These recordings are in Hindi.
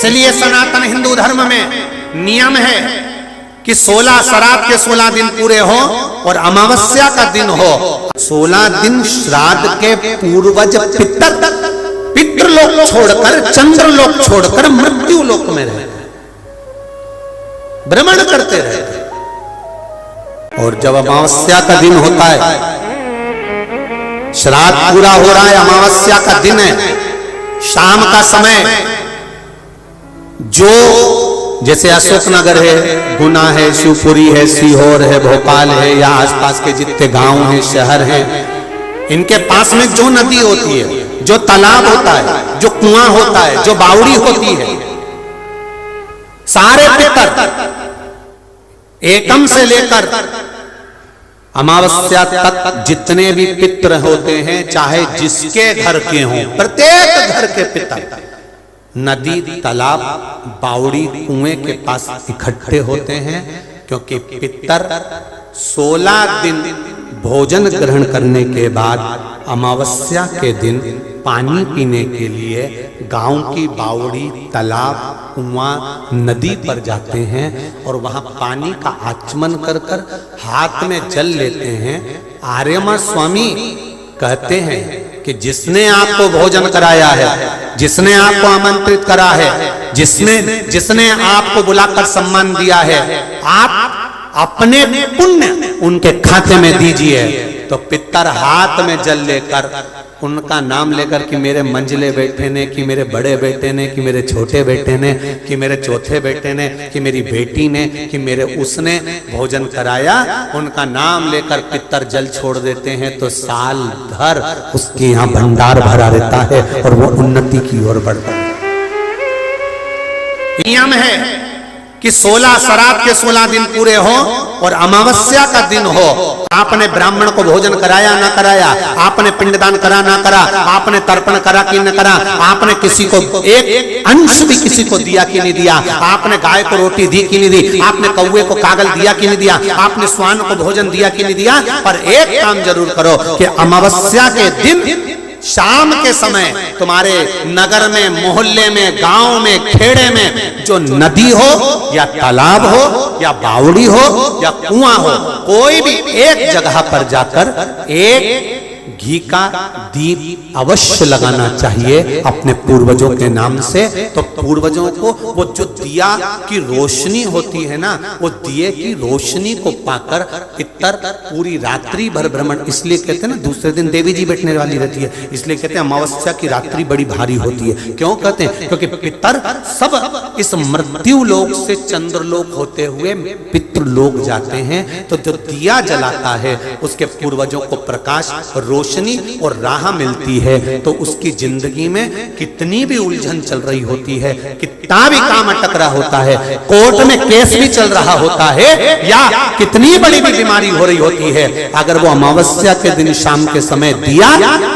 इसलिए सनातन हिंदू धर्म में नियम है कि 16 श्राद्ध के 16 दिन पूरे हो और अमावस्या का दिन हो। 16 दिन श्राद्ध के पूर्वज पितृलोक छोड़कर, चंद्रलोक छोड़कर मृत्यु लोक में रहते, भ्रमण करते रहते। और जब अमावस्या का दिन होता है, श्राद्ध पूरा हो रहा है, अमावस्या का दिन है, शाम का समय, जो जैसे अशोकनगर है, गुना है, शिवपुरी है, सीहोर है, भोपाल है, या आसपास के जितने गांव हैं, शहर हैं, इनके पास में जो नदी होती है, जो तालाब होता है, जो कुआं होता है, जो बावड़ी होती है, सारे पितर एकम से लेकर अमावस्या तक जितने भी पितर होते हैं, चाहे जिसके घर के हों, प्रत्येक घर के पितर नदी, तालाब, बावड़ी, कुएं के पास इकट्ठे होते हैं, क्योंकि पितर 16 दिन भोजन ग्रहण करने के बाद अमावस्या के दिन पानी पीने के लिए गांव की बावड़ी, तालाब, कुआं, नदी पर जाते हैं और वहां पानी का आचमन कर कर हाथ में जल लेते हैं। आर्यमा स्वामी कहते हैं कि जिसने आपको भोजन कराया है, जिसने आपको आमंत्रित करा है, जिसने आपको बुलाकर सम्मान दिया है, आप अपने पुण्य उनके खाते में दीजिए। तो पितर हाथ में जल लेकर उनका नाम लेकर कि मेरे मंझले बेटे ने, कि मेरे बड़े बेटे ने, कि मेरे छोटे बेटे ने, कि मेरे चौथे बेटे ने, कि मेरी बेटी ने, कि मेरे उसने भोजन कराया, उनका नाम लेकर पितर जल छोड़ देते हैं। तो साल भर उसके यहाँ भंडार भरा रहता है और वो उन्नति की ओर बढ़ता है। नियम है कि 16 श्राद्ध के 16 दिन पूरे हो और अमावस्या का दिन हो। आपने ब्राह्मण को भोजन कराया ना कराया, आपने पिंडदान करा ना करा, आपने तर्पण करा कि न करा, आपने किसी को एक अंश भी किसी को दिया कि नहीं दिया, आपने गाय को रोटी दी कि नहीं दी, आपने कौवे को कागल दिया कि नहीं दिया, आपने स्वान को भोजन दिया कि नहीं दिया, पर एक काम जरूर करो कि अमावस्या के दिन शाम के समय तुम्हारे नगर में, मोहल्ले में, गांव में, खेड़े में जो नदी हो या तालाब हो या बावड़ी हो या कुआं हो, कोई भी एक जगह पर जाकर एक घी का दीप अवश्य लगाना चाहिए अपने पूर्वजों के नाम से। तो पूर्वजों को वो जो दिया की रोशनी होती है ना, वो दिए की रोशनी को पाकर पितर पूरी रात्रि भर भ्रमण, इसलिए कहते हैं ना दूसरे दिन देवी जी बैठने वाली रहती है, इसलिए कहते हैं अमावस्या की रात्रि बड़ी भारी होती है। क्यों कहते हैं? क्योंकि पितर सब इस मृत्यु लोक से चंद्रलोक होते हुए पितृलोक जाते हैं। तो जो दिया जलाता है उसके पूर्वजों को प्रकाश, रोशनी और राह मिलती है। तो उसकी जिंदगी में कितनी भी उलझन चल रही होती है, कितना भी काम अटक रहा होता है, कोर्ट में केस भी चल रहा होता है, या कितनी बड़ी भी बीमारी हो रही होती है, अगर वो अमावस्या के दिन शाम के समय दिया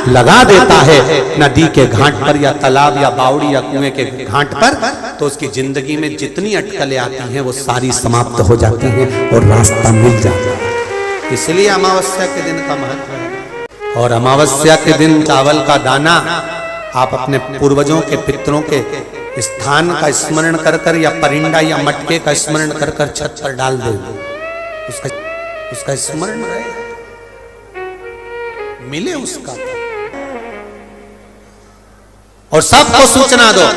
लगा देता है नदी के घाट पर या तालाब या बावड़ी या कुएं के घाट पर, तो उसकी जिंदगी में जितनी अटकलें आती हैं वो सारी समाप्त हो जाती हैं और रास्ता मिल जाता है। इसलिए अमावस्या के दिन का महत्व है। और अमावस्या के दिन चावल का दाना आप अपने पूर्वजों के, पितरों के स्थान का स्मरण कर कर या परिंदा या मटके का स्मरण कर कर छत पर डाल दे, उसका स्मरण रहे, मिले उसका। और सबको सूचना दो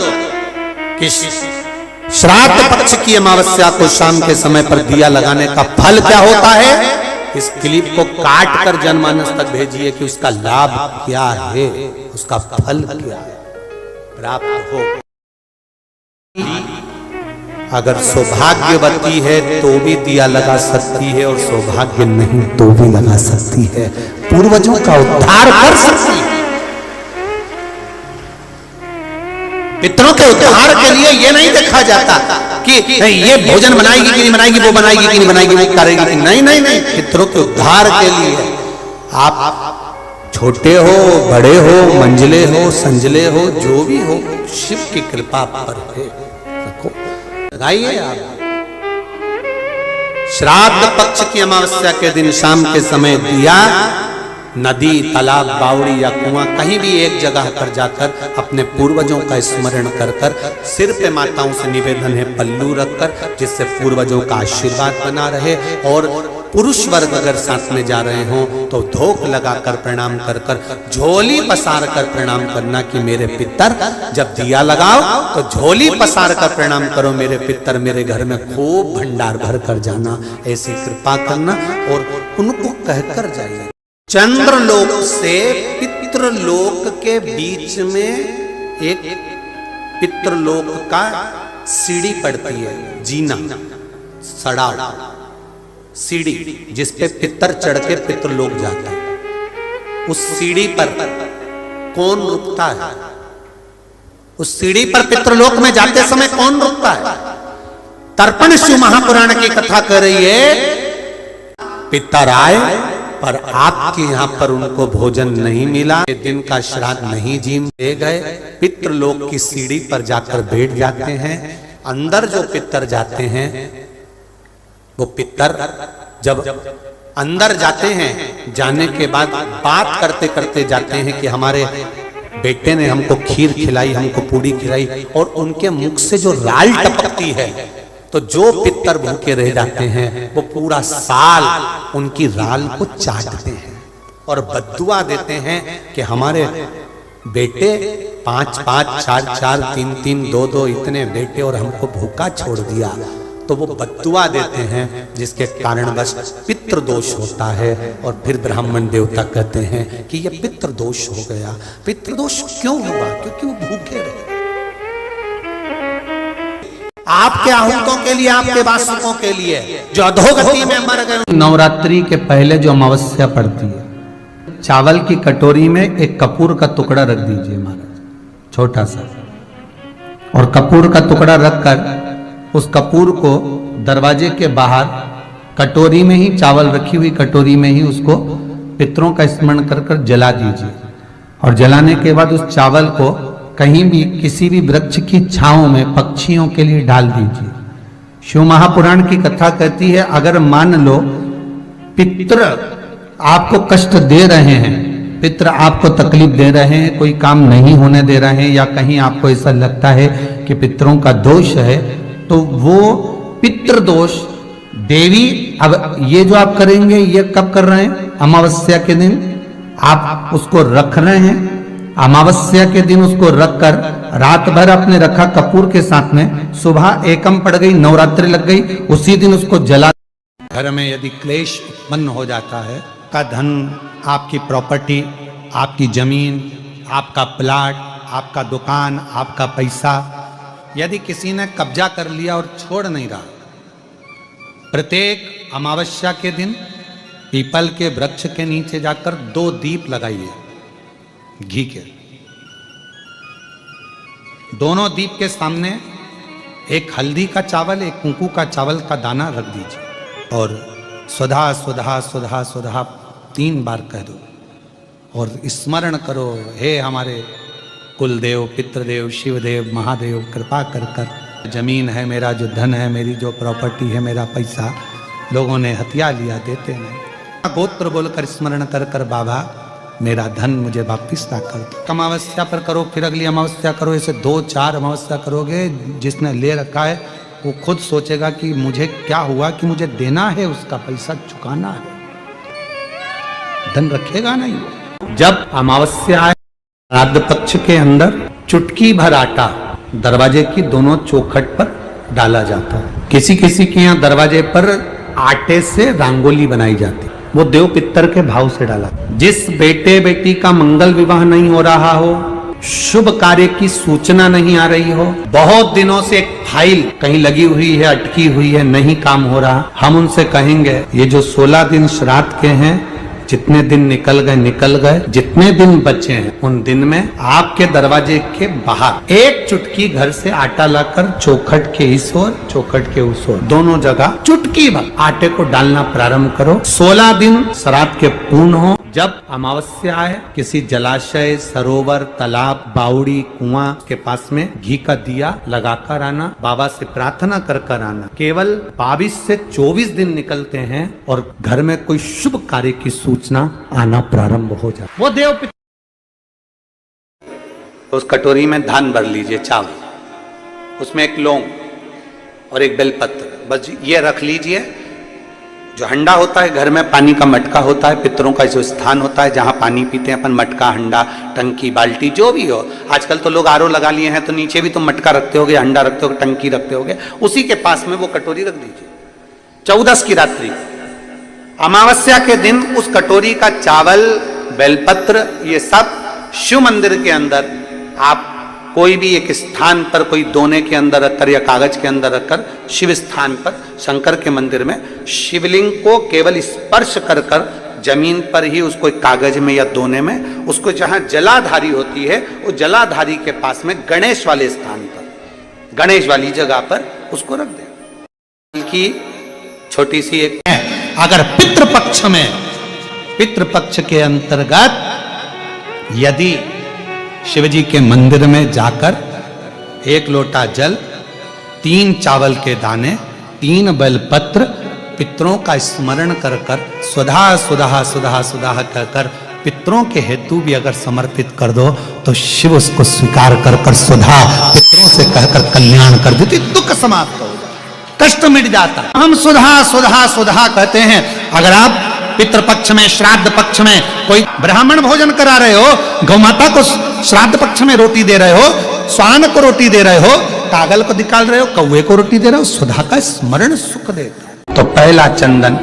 कि श्राद्ध पक्ष की अमावस्या को शाम के समय पर दिया लगाने का फल क्या होता है। इस क्लिप को काट कर जनमानस तक भेजिए कि उसका लाभ क्या है, उसका फल क्या प्राप्त हो। अगर सौभाग्यवती है तो भी दिया लगा सकती है, और सौभाग्य नहीं तो भी लगा सकती है, पूर्वजों का उद्धार कर सकती है। पितरों के उद्धार के लिए ये नहीं देखा जाता कि ये भोजन बनाएगी कि नहीं बनाएगी, वो बनाएगी कि नहीं बनाएगी, वो करेगी कि नहीं। नहीं नहीं, पितरों के उद्धार के लिए आप छोटे हो, बड़े हो, मंझले हो, संजले हो, जो भी हो, शिव की कृपा पर है। रखो, लगाइए आप। श्राद्ध पक्ष की अमावस्या के दिन शाम के समय दिया नदी, तालाब, बावड़ी या कुआं कहीं भी एक जगह पर जाकर अपने पूर्वजों का स्मरण कर कर सिर पे माताओं से निवेदन है पल्लू रखकर, जिससे पूर्वजों का आशीर्वाद बना रहे। और पुरुष वर्ग अगर साथ में जा रहे हों तो धोख लगाकर प्रणाम कर कर, झोली पसार कर प्रणाम करना कि मेरे पितर, जब दिया लगाओ तो झोली पसार कर प्रणाम करो मेरे पितर, मेरे घर में खूब भंडार भर कर जाना, ऐसी कृपा करना और उनको कहकर जाइए। चंद्रलोक से पितृलोक के बीच में एक पितृलोक का सीढ़ी पड़ती है, जीना, सड़ाव, सीढ़ी जिसपे पितर चढ़ के पितृलोक जाता है। उस सीढ़ी पर कौन रुकता है? उस सीढ़ी पर पितृलोक में जाते समय कौन रुकता है? तर्पण शिव महापुराण की कथा कर रही है, पितर आए पर आपके यहाँ पर उनको भोजन नहीं मिला, दिन का श्राद्ध नहीं जीम दे गए, पितृलोक की सीढ़ी पर जाकर बैठ जाते हैं। अंदर जो पितर जाते हैं वो पितर जब अंदर जाते हैं, जाने के बाद बात करते करते जाते हैं कि हमारे बेटे ने हमको खीर खिलाई, हमको पूड़ी खिलाई, और उनके मुख से जो राल टपकती है तो जो पितर भूखे रह जाते हैं वो पूरा साल उनकी राल को चाटते हैं और बद्दुआ देते हैं कि हमारे बेटे 5-5, 4-4, 3-3, 2-2 इतने बेटे और हमको भूखा छोड़ दिया। तो वो बद्दुआ देते हैं, जिसके कारणवश पितृदोष होता है। और फिर ब्राह्मण देवता कहते हैं कि ये पितृदोष हो गया। पितृदोष क्यों हुआ? क्योंकि वो भूखे रहे। आपके आहूतों के लिए, आपके वासुकों के लिए जो अधोगति में मर गए। नवरात्रि के पहले जो अमावस्या पड़ती है, चावल की कटोरी में एक कपूर का टुकड़ा रख दीजिए महाराज, छोटा सा, और कपूर का टुकड़ा रखकर उस कपूर को दरवाजे के बाहर कटोरी में ही, चावल रखी हुई कटोरी में ही उसको पितरों का स्मरण कर कर जला दीजिए। और जलाने के बाद उस चावल को कहीं भी किसी भी वृक्ष की छांव में पक्षियों के लिए डाल दीजिए। शिव महापुराण की कथा कहती है, अगर मान लो पितृ आपको कष्ट दे रहे हैं, पितृ आपको तकलीफ दे रहे हैं, कोई काम नहीं होने दे रहे हैं, या कहीं आपको ऐसा लगता है कि पितरों का दोष है, तो वो पितृदोष देवी, अब ये जो आप करेंगे ये कब कर रहे हैं? अमावस्या के दिन आप उसको रख रहे हैं। अमावस्या के दिन उसको रखकर रात भर अपने रखा कपूर के साथ में, सुबह एकम पड़ गई, नवरात्रि लग गई, उसी दिन उसको जला। घर में यदि क्लेश उत्पन्न हो जाता है, का धन, आपकी प्रॉपर्टी, आपकी जमीन, आपका प्लाट, आपका दुकान, आपका पैसा, यदि किसी ने कब्जा कर लिया और छोड़ नहीं रहा, प्रत्येक अमावस्या के दिन पीपल के वृक्ष के नीचे जाकर 2 दीप लगाइए घी के। दोनों दीप के सामने एक हल्दी का चावल, एक कुंकू का चावल का दाना रख दीजिए और सुधा सुधा सुधा सुधा 3 बार कह दो और स्मरण करो, हे हमारे कुलदेव, पितृदेव, शिवदेव, महादेव, कृपा कर कर जमीन है, मेरा जो धन है, मेरी जो प्रॉपर्टी है, मेरा पैसा लोगों ने हथिया लिया, देते नहीं। गोत्र बोलकर स्मरण कर कर बाबा मेरा धन मुझे वापिस ला कर। अमावस्या पर करो, फिर अगली अमावस्या करो, ऐसे 2-4 अमावस्या करोगे। जिसने ले रखा है वो खुद सोचेगा कि मुझे क्या हुआ, कि मुझे देना है, उसका पैसा चुकाना है, धन रखेगा नहीं। जब अमावस्या आए, श्राद्ध पक्ष के अंदर चुटकी भर आटा दरवाजे की दोनों चौखट पर डाला जाता है। किसी किसी के यहाँ दरवाजे पर आटे से रंगोली बनाई जाती, वो देव पितर के भाव से डाला। जिस बेटे बेटी का मंगल विवाह नहीं हो रहा हो, शुभ कार्य की सूचना नहीं आ रही हो, बहुत दिनों से एक फाइल कहीं लगी हुई है, अटकी हुई है, नहीं काम हो रहा, हम उनसे कहेंगे ये जो 16 दिन श्राद्ध के हैं, जितने दिन निकल गए, जितने दिन बचे हैं उन दिन में आपके दरवाजे के बाहर एक चुटकी घर से आटा लाकर चौखट के इस ओर, चौखट के उस ओर, दोनों जगह चुटकी भर आटे को डालना प्रारंभ करो। 16 दिन श्राद्ध के पूर्ण हो, जब अमावस्या है, किसी जलाशय, सरोवर, तालाब, बावड़ी, कुआं के पास में घी का दिया लगाकर आना, बाबा से प्रार्थना कर कर आना। केवल 22 से 24 दिन निकलते हैं और घर में कोई शुभ कार्य की सूचना आना प्रारंभ हो जाए। वो देव उस कटोरी में धान भर लीजिए, चावल, उसमें एक लौंग और एक बेलपत्र, बस ये रख लीजिए। जो हंडा होता है, घर में पानी का मटका होता है, पितरों का जो स्थान होता है जहां पानी पीते हैं अपन, मटका, हंडा, टंकी, बाल्टी, जो भी हो। आजकल तो लोग आरओ लगा लिए हैं, तो नीचे भी तुम मटका रखते होगे, हंडा रखते होगे, टंकी रखते होगे, उसी के पास में वो कटोरी रख दीजिए। 14 की रात्रि, अमावस्या के दिन उस कटोरी का चावल, बेलपत्र, ये सब शिव मंदिर के अंदर आप कोई भी एक स्थान पर, कोई दोने के अंदर रखकर या कागज के अंदर रखकर, शिव स्थान पर, शंकर के मंदिर में शिवलिंग को केवल स्पर्श कर कर जमीन पर ही उसको एक कागज में या दोने में, उसको जहां जलाधारी होती है, वो जलाधारी के पास में गणेश वाले स्थान पर, गणेश वाली जगह पर उसको रख दे। की छोटी सी एक, अगर पितृपक्ष में, पितृपक्ष के अंतर्गत यदि शिवजी के मंदिर में जाकर 1 लोटा जल, 3 चावल के दाने, 3 बेलपत्र, पितरों का स्मरण कर कर, सुधा सुधा सुधा सुधा कर कर पितरों के हेतु भी अगर समर्पित कर दो तो शिव उसको स्वीकार कर कर सुधा पितरों से कहकर कल्याण कर देते, दुख समाप्त हो जाता, कष्ट मिट जाता। हम सुधा सुधा सुधा कहते हैं। अगर आप पितृपक्ष में, श्राद्ध पक्ष में कोई ब्राह्मण भोजन करा रहे हो, गौ माता को श्राद्ध पक्ष में रोटी दे रहे हो, स्वान को रोटी दे रहे हो, कागल को निकाल रहे हो, कौवे को रोटी दे रहे हो, सुधा का स्मरण सुख देता है। तो पहला चंदन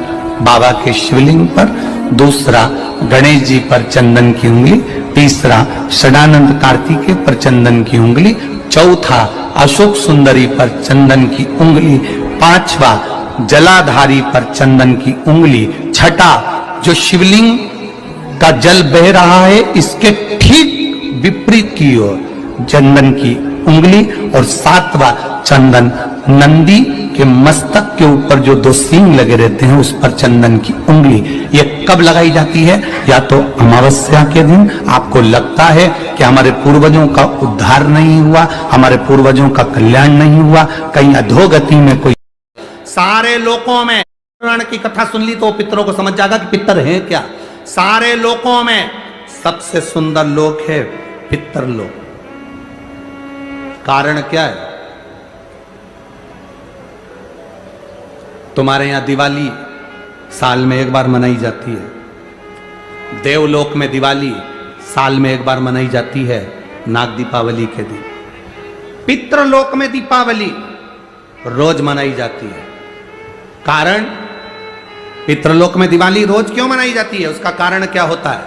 बाबा के शिवलिंग पर, दूसरा गणेश जी पर चंदन की उंगली, तीसरा षडानंद कार्तिकेय पर चंदन की उंगली, चौथा अशोक सुंदरी पर चंदन की उंगली, पांचवा जलाधारी पर चंदन की उंगली, छठा जो शिवलिंग का जल बह रहा है इसके ठीक विपरीत की ओर चंदन की उंगली, और सातवां चंदन नंदी के मस्तक के ऊपर जो 2 सींग लगे रहते हैं उस पर चंदन की उंगली। ये कब लगाई जाती है? या तो अमावस्या के दिन आपको लगता है कि हमारे पूर्वजों का उद्धार नहीं हुआ, हमारे पूर्वजों का कल्याण नहीं हुआ, कहीं अधोगति में कोई, सारे लोकों में पुराण की कथा सुन ली तो पितरों को समझ जाएगा कि पितर है क्या। सारे लोकों में सबसे सुंदर लोक है पितर लोक। कारण क्या है? तुम्हारे यहां दिवाली साल में एक बार मनाई जाती है, देवलोक में दिवाली साल में एक बार मनाई जाती है, नाग दीपावली के दिन। पितृलोक में दीपावली रोज मनाई जाती है। कारण, पितृलोक में दिवाली रोज क्यों मनाई जाती है? उसका कारण क्या होता है?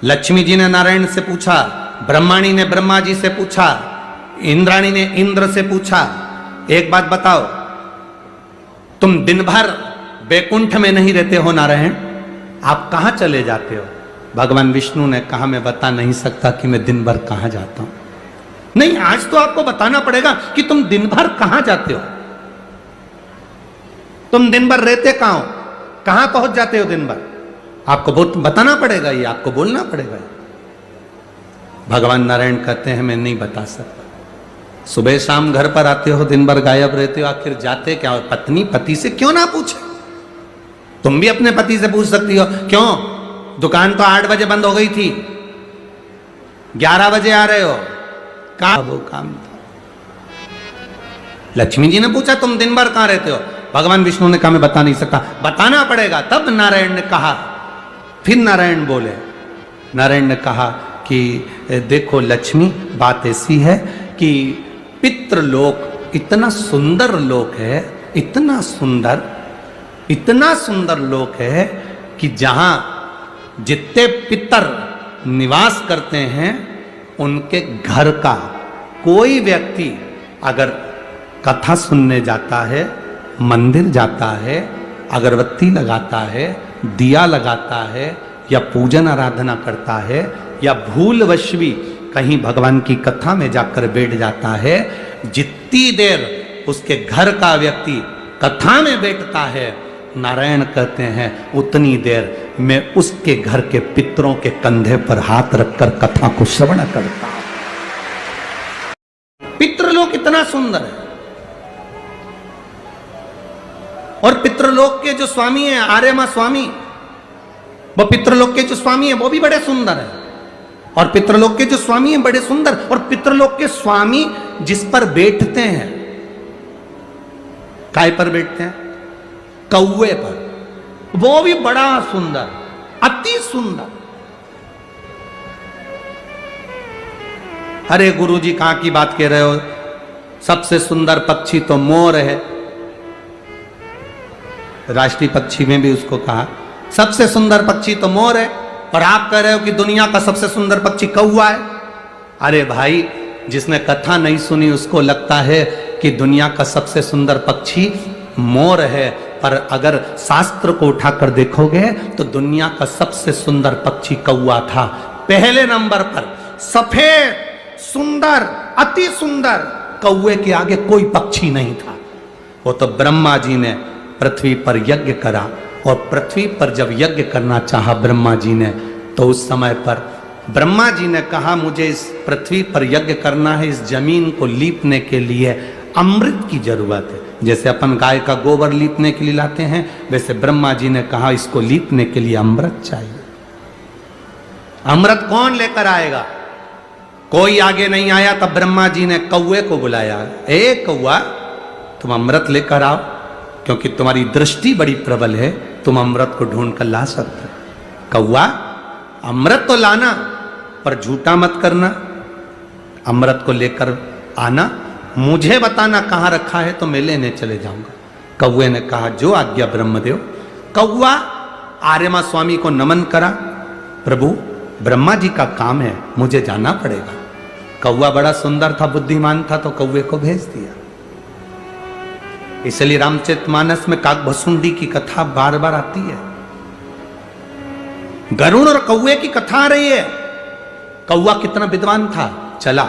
लक्ष्मी जी ने नारायण से पूछा, ब्रह्माणी ने ब्रह्मा जी से पूछा, इंद्राणी ने इंद्र से पूछा, एक बात बताओ, तुम दिन भर बैकुंठ में नहीं रहते हो नारायण, आप कहां चले जाते हो? भगवान विष्णु ने कहा, मैं बता नहीं सकता कि मैं दिन भर कहां जाता हूं। नहीं, आज तो आपको बताना पड़ेगा कि तुम दिन भर कहां जाते हो, तुम दिन भर रहते कहां हो, कहां पहुंच जाते हो दिन भर, आपको बताना पड़ेगा, ये आपको बोलना पड़ेगा। भगवान नारायण कहते हैं, मैं नहीं बता सकता। सुबह शाम घर पर आते हो, दिन भर गायब रहते हो, आखिर जाते क्या हो? पत्नी पति से क्यों ना पूछे? तुम भी अपने पति से पूछ सकती हो, क्यों दुकान तो 8 बजे बंद हो गई थी, 11 बजे आ रहे हो, कहां वो काम था? लक्ष्मी जी ने पूछा, तुम दिन भर कहां रहते हो? भगवान विष्णु ने कहा, मैं बता नहीं सकता। बताना पड़ेगा। तब नारायण ने कहा, फिर नारायण बोले, नारायण ने कहा कि देखो लक्ष्मी, बात ऐसी है कि पितृलोक इतना सुंदर लोक है, इतना सुंदर लोक है कि जहां जितने पितर निवास करते हैं उनके घर का कोई व्यक्ति अगर कथा सुनने जाता है, मंदिर जाता है, अगरबत्ती लगाता है, दिया लगाता है, या पूजन आराधना करता है, या भूलवश भी कहीं भगवान की कथा में जाकर बैठ जाता है, जितनी देर उसके घर का व्यक्ति कथा में बैठता है, नारायण कहते हैं उतनी देर मैं उसके घर के पितरों के कंधे पर हाथ रखकर कथा को श्रवण करता हूं। पितृलोक इतना सुंदर है, और पितृलोक के जो स्वामी हैं आर्यमा स्वामी, वो पितृलोक के जो स्वामी हैं वो भी बड़े सुंदर हैं, और पितृलोक के जो स्वामी हैं बड़े सुंदर, और पितृलोक के स्वामी जिस पर बैठते हैं, काय पर बैठते हैं? कौवे पर, वो भी बड़ा सुंदर, अति सुंदर। अरे गुरुजी कहां की बात कह रहे हो, सबसे सुंदर पक्षी तो मोर है, राष्ट्रीय पक्षी में भी उसको कहा सबसे सुंदर पक्षी तो मोर है, और आप कह रहे हो कि दुनिया का सबसे सुंदर पक्षी कौवा है। अरे भाई, जिसने कथा नहीं सुनी उसको लगता है कि दुनिया का सबसे सुंदर पक्षी मोर है, पर अगर शास्त्र को उठाकर देखोगे तो दुनिया का सबसे सुंदर पक्षी कौवा था। पहले नंबर पर सफेद सुंदर अति सुंदर कौवे के आगे कोई पक्षी नहीं था। वो तो ब्रह्मा जी ने पृथ्वी पर यज्ञ करा, और पृथ्वी पर जब यज्ञ करना चाहा ब्रह्मा जी ने, तो उस समय पर ब्रह्मा जी ने कहा मुझे इस पृथ्वी पर यज्ञ करना है, इस जमीन को लीपने के लिए अमृत की जरूरत है। जैसे अपन गाय का गोबर लीपने के लिए लाते हैं, वैसे ब्रह्मा जी ने कहा इसको लीपने के लिए अमृत चाहिए। अमृत कौन लेकर आएगा? कोई आगे नहीं आया, तब ब्रह्मा जी ने कौवे को बुलाया, ए कौवा तुम अमृत लेकर आओ, क्योंकि तुम्हारी दृष्टि बड़ी प्रबल है, तुम अमृत को ढूंढ कर ला सकते हो। कौवा अमृत तो लाना, पर झूठा मत करना, अमृत को लेकर आना, मुझे बताना कहां रखा है तो मैं लेने चले जाऊंगा। कौवे ने कहा जो आज्ञा ब्रह्मदेव। कौवा आर्यमा स्वामी को नमन करा, प्रभु ब्रह्मा जी का काम है, मुझे जाना पड़ेगा। कौवा बड़ा सुंदर था, बुद्धिमान था, तो कौवे को भेज दिया। इसलिए रामचरितमानस में काकभसुंडी की कथा बार बार आती है। गरुड़ और कौवे की कथा आ रही है। कौवा कितना विद्वान था, चला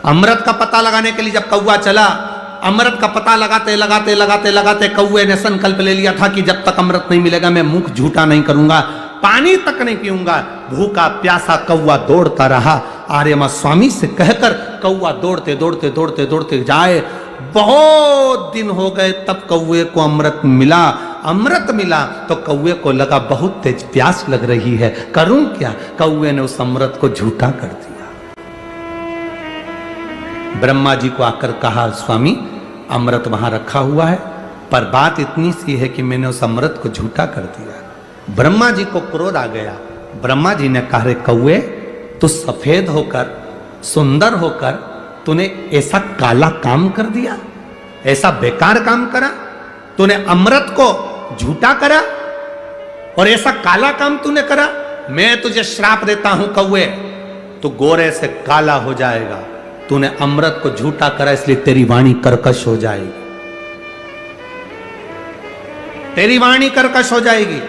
अमृत का पता लगाने के लिए। जब कौवा चला, अमृत का पता लगाते लगाते लगाते लगाते कौवे ने संकल्प ले लिया था कि जब तक अमृत नहीं मिलेगा मैं मुख झूठा नहीं करूंगा, पानी तक नहीं पीऊंगा। भूखा प्यासा कौवा दौड़ता रहा। आर्यमा स्वामी से कहकर कौवा दौड़ते दौड़ते दौड़ते दौड़ते जाए। बहुत दिन हो गए, तब कौवे को अमृत मिला। अमृत मिला तो कौवे को लगा बहुत तेज प्यास लग रही है, करूं क्या? कौवे ने उस अमृत को झूठा कर दिया। ब्रह्मा जी को आकर कहा स्वामी अमृत वहां रखा हुआ है, पर बात इतनी सी है कि मैंने उस अमृत को झूठा कर दिया। ब्रह्मा जी को क्रोध आ गया। ब्रह्मा जी ने कहा रे कौवे, तू सफेद होकर सुंदर होकर तूने ऐसा काला काम कर दिया, ऐसा बेकार काम करा, तूने अमृत को झूठा करा और ऐसा काला काम तूने करा। मैं तुझे श्राप देता हूं कौवे, तू गोरे से काला हो जाएगा। तूने अमृत को झूठा करा, इसलिए तेरी वाणी कर्कश हो जाएगी, तेरी वाणी कर्कश हो जाएगी।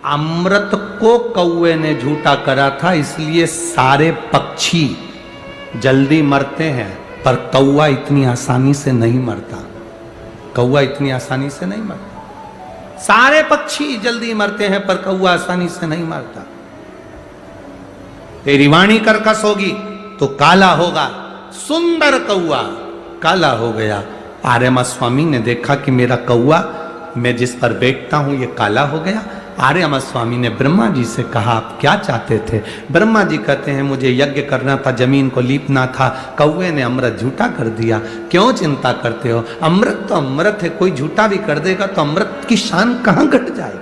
अमृत को कौवे ने झूठा करा था, इसलिए सारे पक्षी जल्दी मरते हैं, पर कौवा इतनी आसानी से नहीं मरता। कौवा इतनी आसानी से नहीं मरता। सारे पक्षी जल्दी मरते हैं, पर कौवा आसानी से नहीं मरता। तेरी वाणी कर्कश होगी तो काला होगा। सुंदर कौवा काला हो गया। आर्यमा स्वामी ने देखा कि मेरा कौवा, मैं जिस पर बैठता हूं, ये काला हो गया। आर्यमा स्वामी ने ब्रह्मा जी से कहा आप क्या चाहते थे? ब्रह्मा जी कहते हैं मुझे यज्ञ करना था, जमीन को लीपना था, कौवे ने अमृत झूठा कर दिया। क्यों चिंता करते हो? अमृत तो अमृत है, कोई झूठा भी कर देगा तो अमृत की शान कहां घट जाएगी?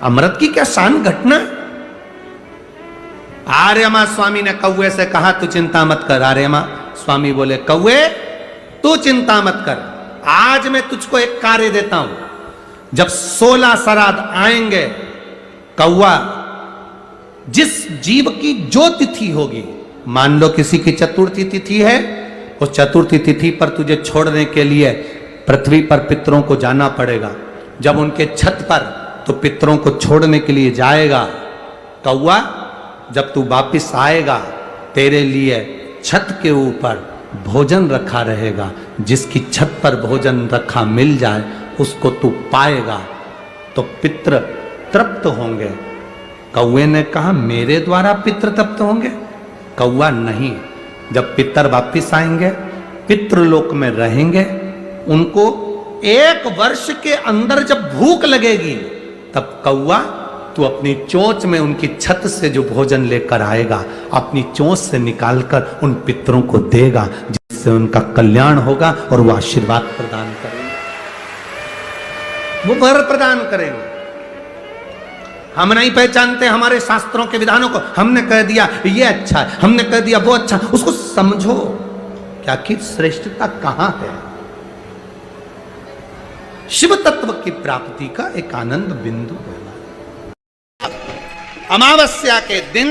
अमृत की क्या शान घटना? आर्यमा स्वामी ने कौवे से कहा तू चिंता मत कर। आर्यमा स्वामी बोले कौवे तू चिंता मत कर, आज मैं तुझको एक कार्य देता हूं। जब 16 श्राद्ध आएंगे, कौवा जिस जीव की जो तिथि होगी, मान लो किसी की चतुर्थी तिथि है, उस चतुर्थी तिथि पर तुझे छोड़ने के लिए पृथ्वी पर पितरों को जाना पड़ेगा। जब उनके छत पर तो पितरों को छोड़ने के लिए जाएगा, कौवा जब तू वापिस आएगा, तेरे लिए छत के ऊपर भोजन रखा रहेगा, जिसकी छत पर भोजन रखा मिल जाए उसको तू पाएगा तो पितृ तृप्त होंगे। कौवे ने कहा मेरे द्वारा पितृ तृप्त होंगे? कौवा नहीं, जब पितर वापिस आएंगे, पितृलोक में रहेंगे, उनको 1 वर्ष के अंदर जब भूख लगेगी तब कौवा तू अपनी चोंच में उनकी छत से जो भोजन लेकर आएगा, अपनी चोंच से निकालकर उन पितरों को देगा, जिससे उनका कल्याण होगा और वो आशीर्वाद प्रदान करेंगे, वो वर प्रदान करेंगे। हम नहीं पहचानते हमारे शास्त्रों के विधानों को, हमने कह दिया ये अच्छा है, हमने कह दिया वो अच्छा, उसको समझो क्या कि श्रेष्ठता कहां है। शिव तत्व की प्राप्ति का एक आनंद बिंदु है। अमावस्या के दिन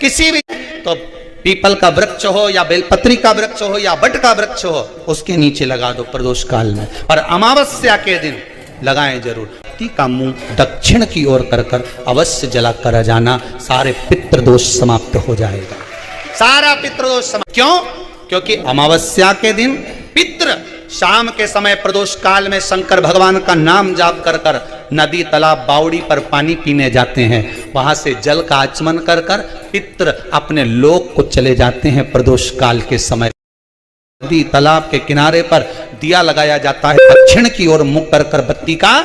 किसी भी तो पीपल का वृक्ष हो या बेलपत्री का वृक्ष हो या बट का वृक्ष हो, उसके नीचे लगा दो प्रदोष काल में, और अमावस्या के दिन लगाएं जरूर। का मुंह दक्षिण की ओर कर कर अवश्य जला कर जाना, सारे पितृदोष समाप्त हो जाएगा, सारा पितृदोष समाप्त। क्यों? क्योंकि अमावस्या के दिन पितृ शाम के समय प्रदोष काल में शंकर भगवान का नाम जाप कर कर नदी तालाब बावड़ी पर पानी पीने जाते हैं, वहां से जल का आचमन कर कर पितृ अपने लोक को चले जाते हैं। प्रदोष काल के समय नदी तालाब के किनारे पर दिया लगाया जाता है, दक्षिण की ओर मुख कर कर बत्ती का,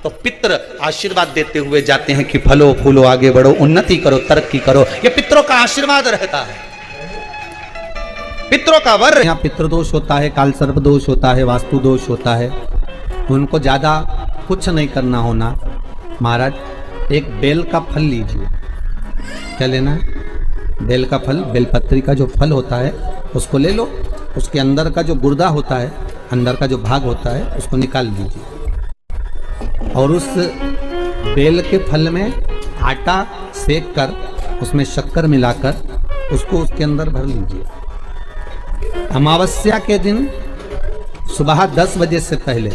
तो पितृ आशीर्वाद देते हुए जाते हैं कि फलो फूलो, आगे बढ़ो, उन्नति करो, तरक्की करो। ये पितरों का आशीर्वाद रहता है, पितरों का वर। यहाँ पितृदोष होता है, काल सर्प दोष होता है, वास्तु दोष होता है, उनको ज्यादा कुछ नहीं करना होना। महाराज एक बेल का फल लीजिए, क्या लेना है? बेल का फल, बेलपत्री का जो फल होता है उसको ले लो, उसके अंदर का जो गुर्दा होता है, अंदर का जो भाग होता है उसको निकाल लीजिए, और उस बेल के फल में आटा सेक कर उसमें शक्कर मिलाकर उसको उसके अंदर भर लीजिए। अमावस्या के दिन सुबह 10 बजे से पहले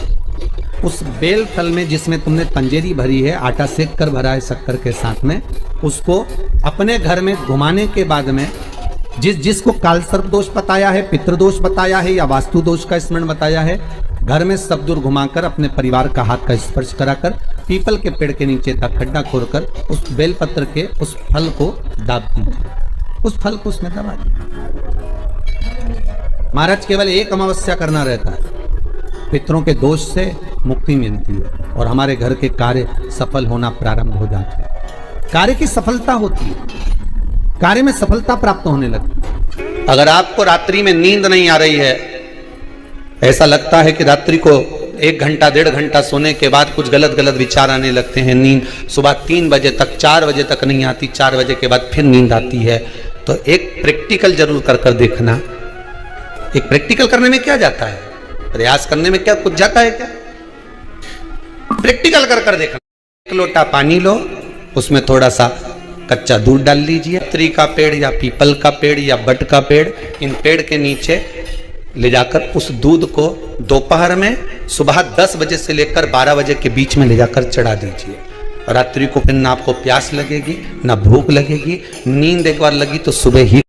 उस बेल फल में जिसमें तुमने पंजेरी भरी है, आटा सेक कर भरा है शक्कर के साथ में, उसको अपने घर में घुमाने के बाद में जिसको काल सर्प दोष बताया है, पितृदोष बताया है या वास्तु दोष का स्मरण बताया है, घर में सब दूर घुमाकर अपने परिवार का हाथ का स्पर्श कराकर पीपल के पेड़ के नीचे तक खड्डा खोदकर उस बेलपत्र के उस फल को दाब दीजिए, उस फल को उसमें दबा दीजिए। महाराज केवल एक अमावस्या करना रहता है, पितरों के दोष से मुक्ति मिलती है और हमारे घर के कार्य सफल होना प्रारंभ हो जाते हैं, कार्य की सफलता होती है, कार्य में सफलता प्राप्त होने लगती है। अगर आपको रात्रि में नींद नहीं आ रही है, ऐसा लगता है कि रात्रि को 1 घंटा 1.5 घंटा सोने के बाद कुछ गलत गलत विचार आने लगते हैं, नींद सुबह 3 बजे तक 4 बजे तक नहीं आती, 4 बजे के बाद फिर नींद आती है, तो एक प्रैक्टिकल जरूर कर कर देखना। एक प्रैक्टिकल करने में क्या जाता है, प्रयास करने में क्या कुछ जाता है क्या? प्रैक्टिकल कर कर देखना। 1 लोटा पानी लो, उसमें थोड़ा सा कच्चा दूध डाल लीजिए, पत्री का पेड़ या पीपल का पेड़ या बट का पेड़, इन पेड़ के नीचे ले जाकर उस दूध को दोपहर में सुबह 10 बजे से लेकर 12 बजे के बीच में ले जाकर चढ़ा दीजिए। रात्रि को फिर ना आपको प्यास लगेगी ना भूख लगेगी, नींद एक बार लगी तो सुबह ही